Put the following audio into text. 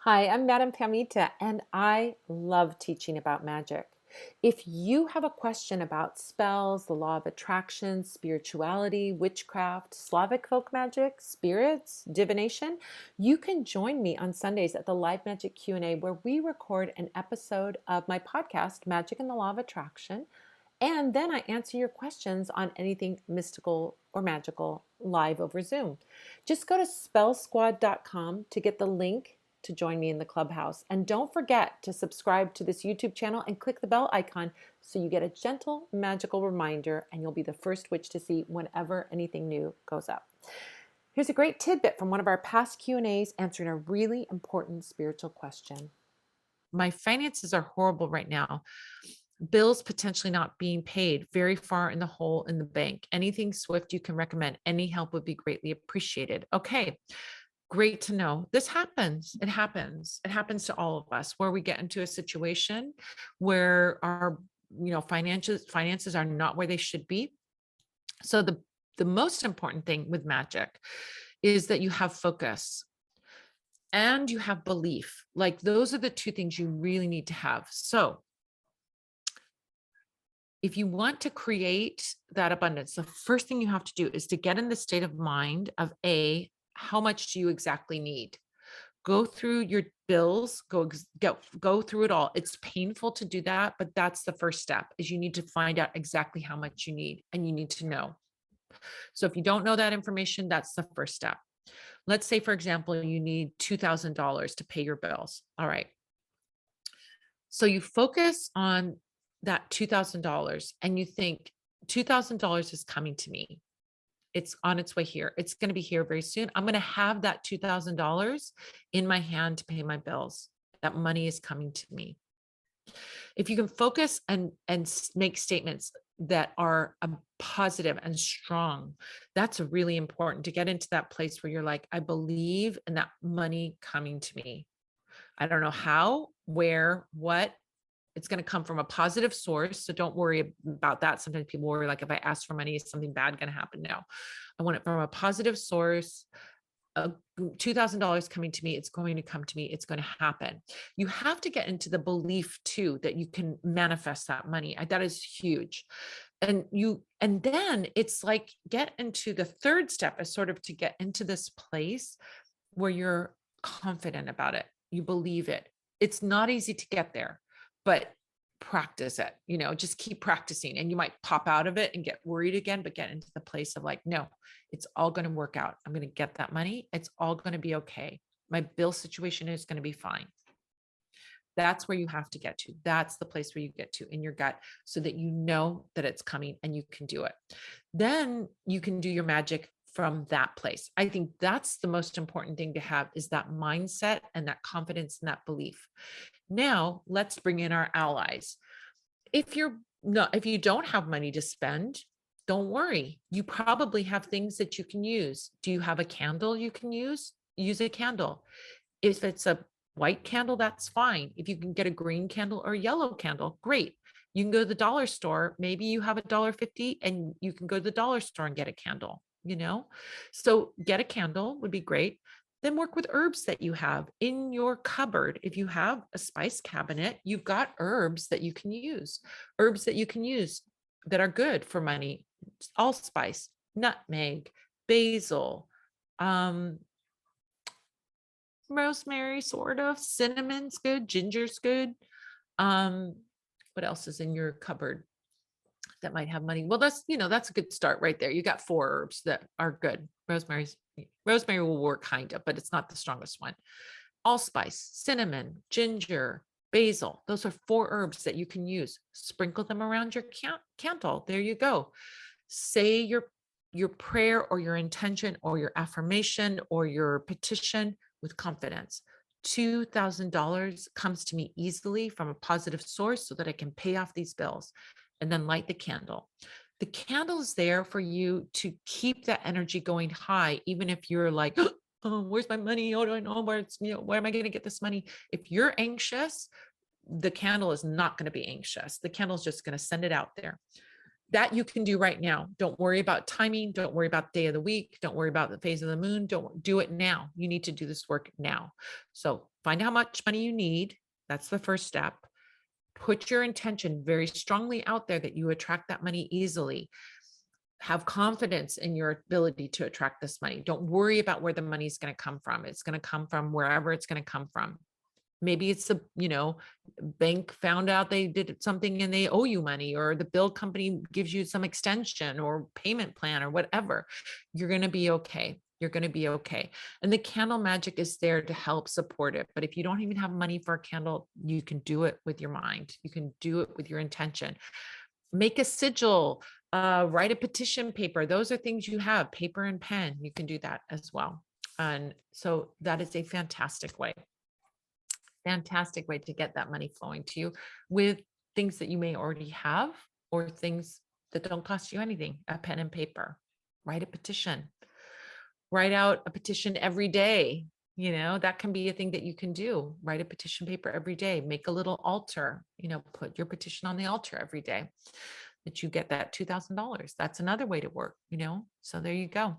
Hi, I'm Madame Pamita, and I love teaching about magic. If you have a question about spells, the law of attraction, spirituality, witchcraft, Slavic folk magic, spirits, divination, you can join me on Sundays at the Live Magic Q&A where we record an episode of my podcast, Magic and the Law of Attraction, and then I answer your questions on anything mystical or magical live over Zoom. Just go to spellsquad.com to get the link to join me in the clubhouse. And don't forget to subscribe to this YouTube channel and click the bell icon so you get a gentle, magical reminder and you'll be the first witch to see whenever anything new goes up. Here's a great tidbit from one of our past Q&As answering a really important spiritual question. My finances are horrible right now. Bills potentially not being paid, very far in the hole in the bank. Anything swift you can recommend, any help would be greatly appreciated. Okay, great to know. This happens. It happens. It happens to all of us where we get into a situation where our, finances are not where they should be. So the most important thing with magic is that you have focus and you have belief. Like those are the two things you really need to have. So if you want to create that abundance, the first thing you have to do is to get in the state of mind of how much do you exactly need? Go through your bills, go through it all. It's painful to do that, but that's the first step is you need to find out exactly how much you need and you need to know. So if you don't know that information, that's the first step. Let's say, for example, you need $2,000 to pay your bills. All right. So you focus on that $2,000 and you think $2,000 is coming to me. It's on its way here. It's going to be here very soon. I'm going to have that $2,000 in my hand to pay my bills. That money is coming to me. If you can focus and make statements that are positive and strong, that's really important to get into that place where you're like, I believe in that money coming to me. I don't know how, where, what. It's going to come from a positive source. So don't worry about that. Sometimes people worry, like, if I ask for money, is something bad going to happen? No, I want it from a positive source. $2,000 coming to me. It's going to come to me. It's going to happen. You have to get into the belief too, that you can manifest that money. That is huge. And then it's like, get into the third step is sort of to get into this place where you're confident about it. You believe it. It's not easy to get there, but practice it, just keep practicing and you might pop out of it and get worried again, but get into the place of like, no, it's all going to work out. I'm going to get that money. It's all going to be okay. My bill situation is going to be fine. That's where you have to get to. That's the place where you get to in your gut so that you know that it's coming and you can do it. Then you can do your magic from that place. I think that's the most important thing to have is that mindset and that confidence and that belief. Now let's bring in our allies. If you don't have money to spend, don't worry. You probably have things that you can use. Do you have a candle you can use? Use a candle. If it's a white candle, that's fine. If you can get a green candle or a yellow candle, great. You can go to the dollar store. Maybe you have $1.50 and you can go to the dollar store and get a candle, So get a candle would be great. Then work with herbs that you have in your cupboard. If you have a spice cabinet, you've got herbs that you can use that are good for money. Allspice, nutmeg, basil, rosemary, sort of, cinnamon's good, ginger's good. What else is in your cupboard that might have money? Well, that's a good start right there. You got 4 herbs that are good. Rosemary will work kind of, but it's not the strongest one. Allspice, cinnamon, ginger, basil. Those are 4 herbs that you can use. Sprinkle them around your candle. There you go. Say your prayer or your intention or your affirmation or your petition with confidence. $2,000 comes to me easily from a positive source so that I can pay off these bills. And then light the candle. The candle is there for you to keep that energy going high, even if you're like, oh, where's my money? Oh, do I know where it's, where am I going to get this money? If you're anxious, the candle is not going to be anxious. The candle is just going to send it out there. that you can do right now. Don't worry about timing. Don't worry about the day of the week. Don't worry about the phase of the moon. Don't do it now. You need to do this work now. So find how much money you need. That's the first step. Put your intention very strongly out there that you attract that money easily. Have confidence in your ability to attract this money. Don't worry about where the money is going to come from. It's going to come from wherever it's going to come from. Maybe it's the, bank found out they did something and they owe you money, or the bill company gives you some extension or payment plan or whatever. You're going to be okay. You're going to be okay. And the candle magic is there to help support it. But if you don't even have money for a candle, you can do it with your mind. You can do it with your intention. Make a sigil, write a petition paper. Those are things you have, paper and pen. You can do that as well. And so that is a fantastic way to get that money flowing to you with things that you may already have or things that don't cost you anything. A pen and paper. Write a petition. Write out a petition every day. That can be a thing that you can do. Write a petition paper every day. Make a little altar. Put your petition on the altar every day that you get that $2,000. That's another way to work. So there you go.